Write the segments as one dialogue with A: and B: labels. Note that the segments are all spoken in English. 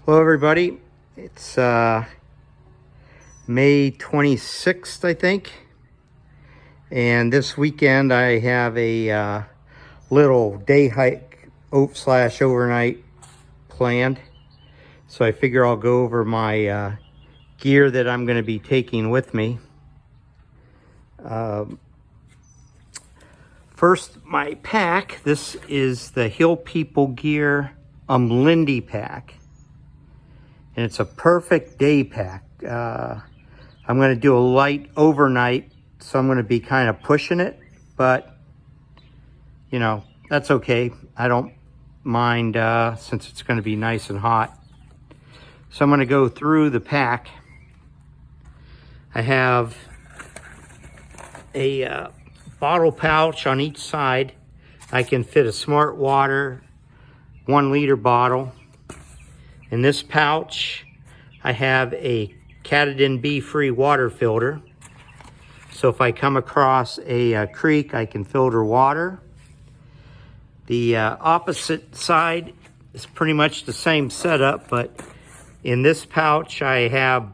A: Hello everybody, it's May 26th I think, and this weekend I have a little day hike / overnight planned. So I figure I'll go over my gear that I'm going to be taking with me. First, my pack. This is the Hill People Gear Umlindi pack. And it's a perfect day pack. I'm going to do a light overnight, so I'm going to be kind of pushing it, but you know, that's okay. I don't mind since it's going to be nice and hot. So I'm going to go through the pack. I have a bottle pouch on each side. I can fit a Smart Water 1 liter bottle. In this pouch, I have a Katadyn Bee-free water filter. So if I come across a creek, I can filter water. The opposite side is pretty much the same setup, but in this pouch, I have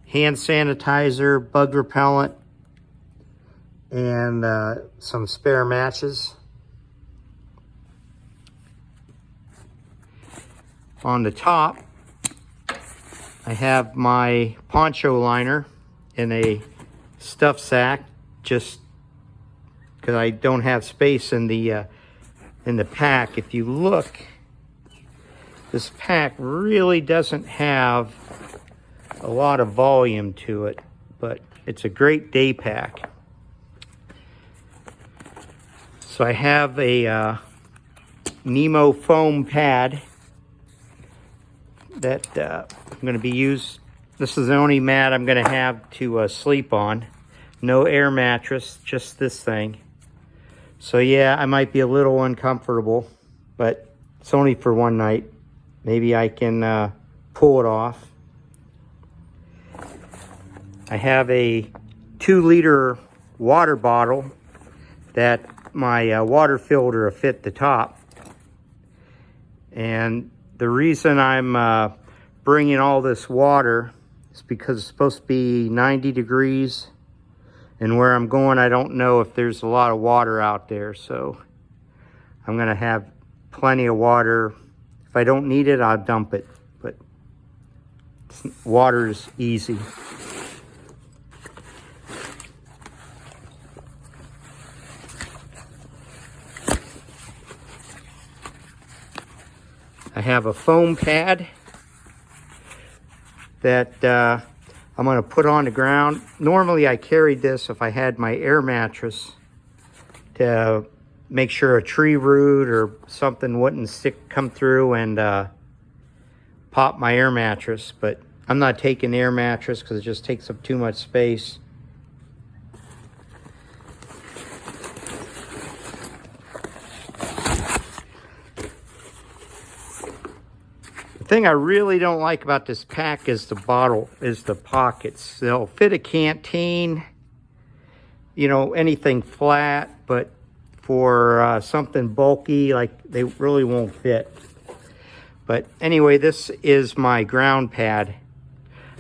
A: hand sanitizer, bug repellent, and some spare matches. On the top, I have my poncho liner in a stuff sack, just because I don't have space in the pack. If you look, this pack really doesn't have a lot of volume to it, but it's a great day pack. So I have a Nemo foam pad that I'm going to be used. This is the only mat I'm going to have to sleep on. No air mattress, just this thing. So yeah, I might be a little uncomfortable, but it's only for one night. Maybe I can pull it off. I have a 2 liter water bottle that my water filter will fit the top. And the reason I'm bringing all this water is because it's supposed to be 90 degrees. And where I'm going, I don't know if there's a lot of water out there. So I'm going to have plenty of water. If I don't need it, I'll dump it. But water is easy. I have a foam pad that I'm going to put on the ground. Normally I carried this if I had my air mattress to make sure a tree root or something wouldn't come through and pop my air mattress. But I'm not taking the air mattress because it just takes up too much space. The thing I really don't like about this pack is the pockets. They'll fit a canteen, you know, anything flat, but for something bulky, like, they really won't fit. But anyway, this is my ground pad.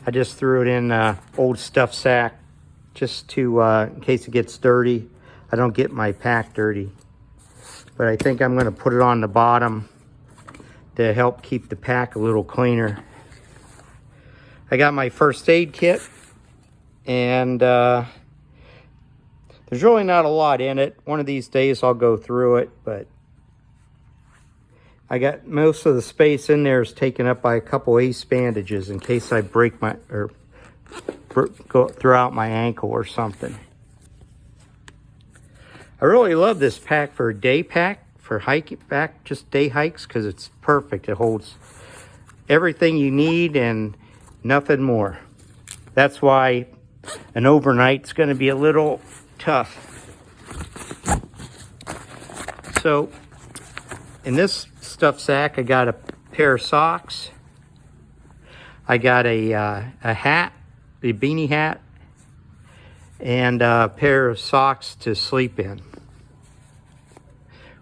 A: I just threw it in an old stuff sack just to, in case it gets dirty. I don't get my pack dirty. But I think I'm going to put it on the bottom to help keep the pack a little cleaner. I got my first aid kit, and there's really not a lot in it. One of these days I'll go through it, but I got most of the space in there is taken up by a couple ace bandages in case I break my, or go throughout my ankle or something. I really love this pack for a day pack. For hiking back, just day hikes, because it's perfect. It holds everything you need and nothing more. That's why an overnight's going to be a little tough. So in this stuff sack, I got a pair of socks. I got a hat, a beanie hat, and a pair of socks to sleep in.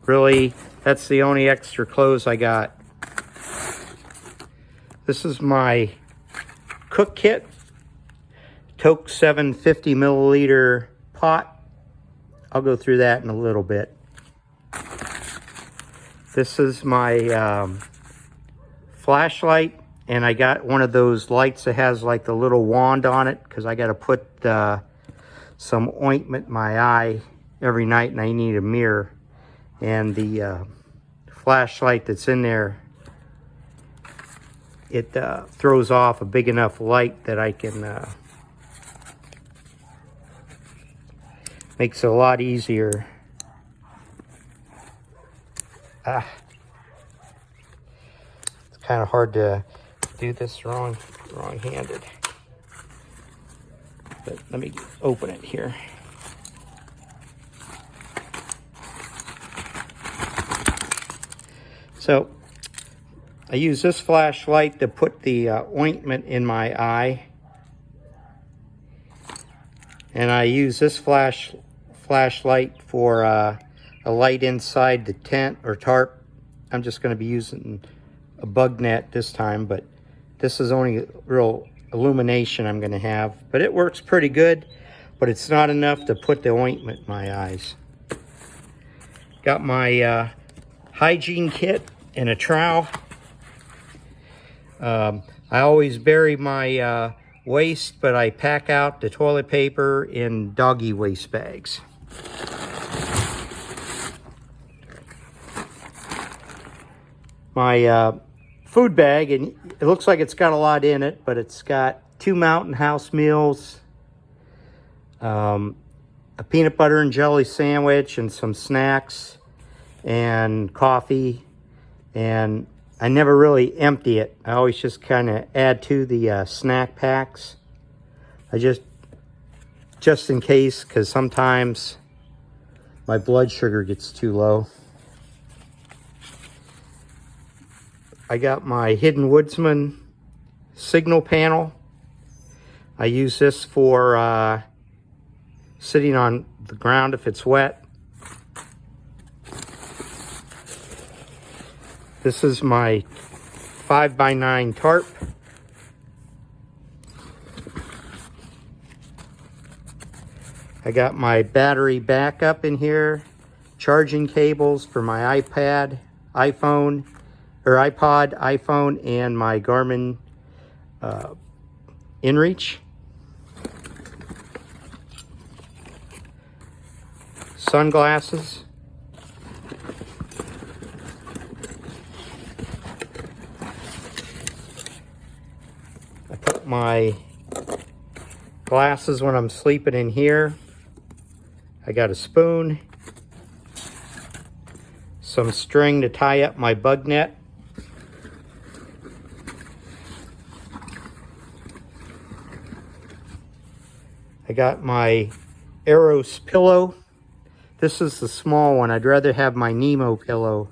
A: Really, that's the only extra clothes I got. This is my cook kit. Toke 750 milliliter pot. I'll go through that in a little bit. This is my flashlight, and I got one of those lights that has like the little wand on it because I got to put some ointment in my eye every night, and I need a mirror. And the flashlight that's in there, it throws off a big enough light that I can makes it a lot easier. It's kind of hard to do this wrong-handed. But let me open it here. So I use this flashlight to put the ointment in my eye. And I use this flashlight for a light inside the tent or tarp. I'm just going to be using a bug net this time, but this is only real illumination I'm going to have. But it works pretty good, but it's not enough to put the ointment in my eyes. Got my hygiene kit and a trowel. I always bury my waste, but I pack out the toilet paper in doggy waste bags. My food bag, and it looks like it's got a lot in it, but it's got 2 Mountain House meals, a peanut butter and jelly sandwich, and some snacks, and coffee. And I never really empty it. I always just kind of add to the snack packs. I just in case, because sometimes my blood sugar gets too low. I got my Hidden Woodsman signal panel. I use this for sitting on the ground if it's wet. This is my 5x9 tarp. I got my battery backup in here, charging cables for my iPod, iPhone, and my Garmin InReach. Sunglasses. I put my glasses when I'm sleeping in here. I got a spoon, some string to tie up my bug net. I got my Eros pillow. This is the small one. I'd rather have my Nemo pillow,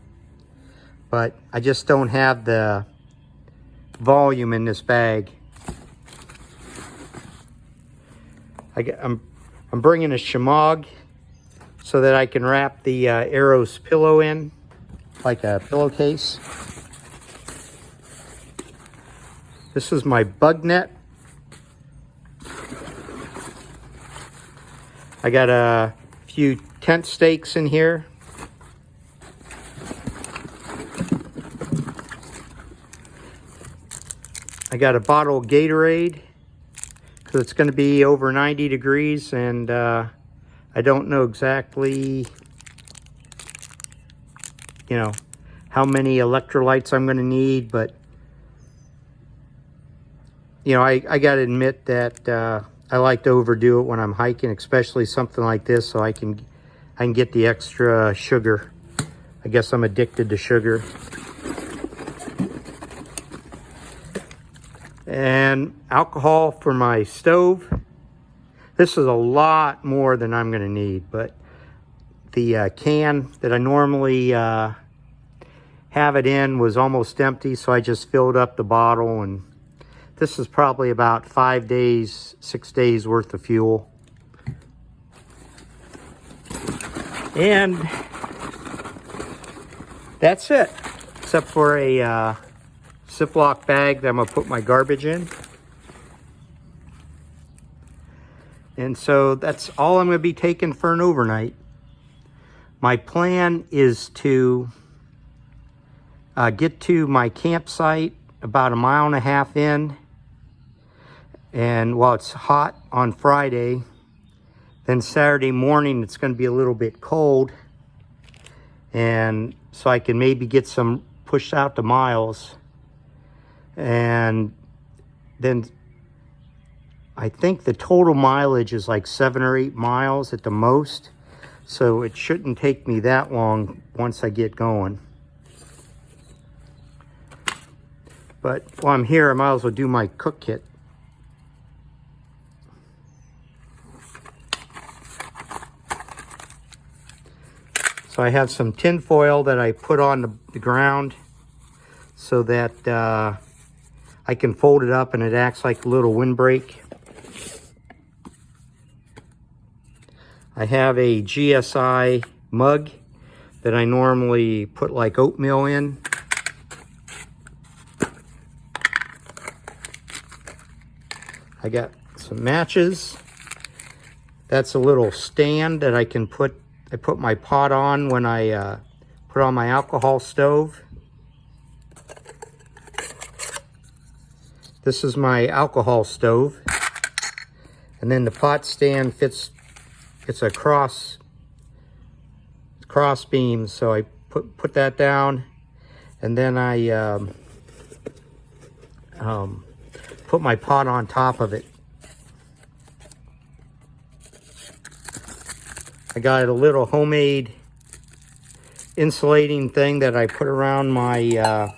A: but I just don't have the volume in this bag. I'm bringing a shemagh so that I can wrap the Eros pillow in, like a pillowcase. This is my bug net. I got a few tent stakes in here. I got a bottle of Gatorade because it's going to be over 90 degrees, and I don't know exactly, how many electrolytes I'm going to need, but I got to admit that I like to overdo it when I'm hiking, especially something like this, so I can get the extra sugar. I guess I'm addicted to sugar. And alcohol for my stove. This is a lot more than I'm going to need, but the can that I normally have it in was almost empty, so I just filled up the bottle, and this is probably about 5 days, 6 days worth of fuel. And that's it, except for a Ziploc bag that I'm gonna put my garbage in. And so that's all I'm gonna be taking for an overnight. My plan is to get to my campsite about 1.5 miles in. And while it's hot on Friday, then Saturday morning it's going to be a little bit cold. And so I can maybe get some pushed out to miles. And then I think the total mileage is like 7 or 8 miles at the most. So it shouldn't take me that long once I get going. But while I'm here, I might as well do my cook kit. So I have some tin foil that I put on the ground so that I can fold it up and it acts like a little windbreak. I have a GSI mug that I normally put like oatmeal in. I got some matches. That's a little stand that I put my pot on when I put on my alcohol stove. This is my alcohol stove. And then the pot stand fits, it's a cross beam, so I put that down, and then I put my pot on top of it. I got a little homemade insulating thing that I put around my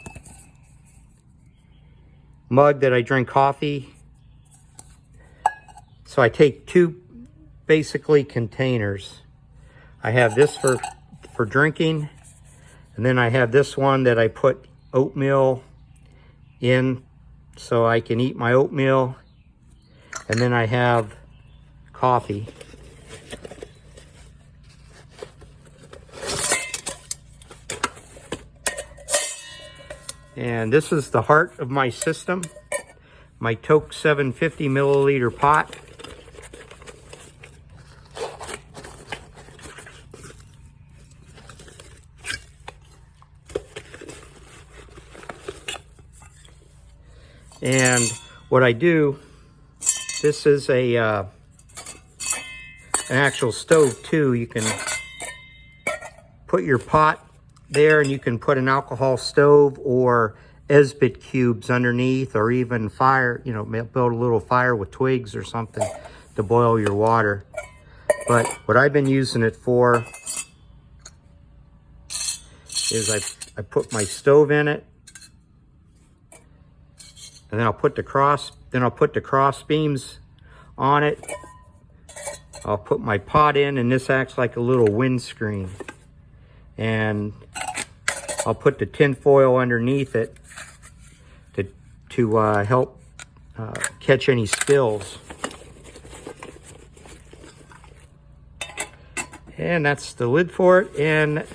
A: mug that I drink coffee. So I take 2 basically containers. I have this for drinking, and then I have this one that I put oatmeal in so I can eat my oatmeal, and then I have coffee. And this is the heart of my system, my Toke 750 milliliter pot. And what I do, this is an actual stove too. You can put your pot there, and you can put an alcohol stove or Esbit cubes underneath, or even fire, you know, build a little fire with twigs or something to boil your water. But what I've been using it for is I put my stove in it, and then I'll put the cross beams on it. I'll put my pot in, and this acts like a little windscreen. And I'll put the tin foil underneath it to help catch any spills. And that's the lid for it. And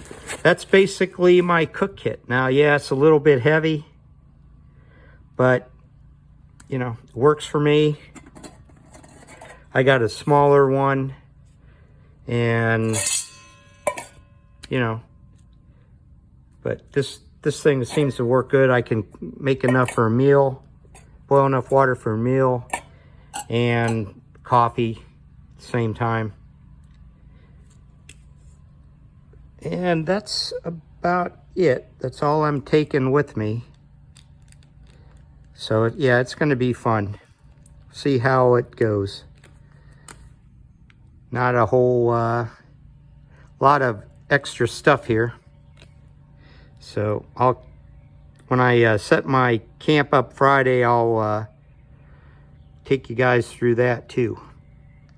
A: that's basically my cook kit. Now, yeah, it's a little bit heavy, but you know, it works for me. I got a smaller one, and you know, but this thing seems to work good. I can make enough for a meal, boil enough water for a meal, and coffee at the same time. And that's about it. That's all I'm taking with me. So yeah, it's going to be fun. See how it goes. Not a whole lot of extra stuff here. So when I set my camp up Friday, I'll take you guys through that too.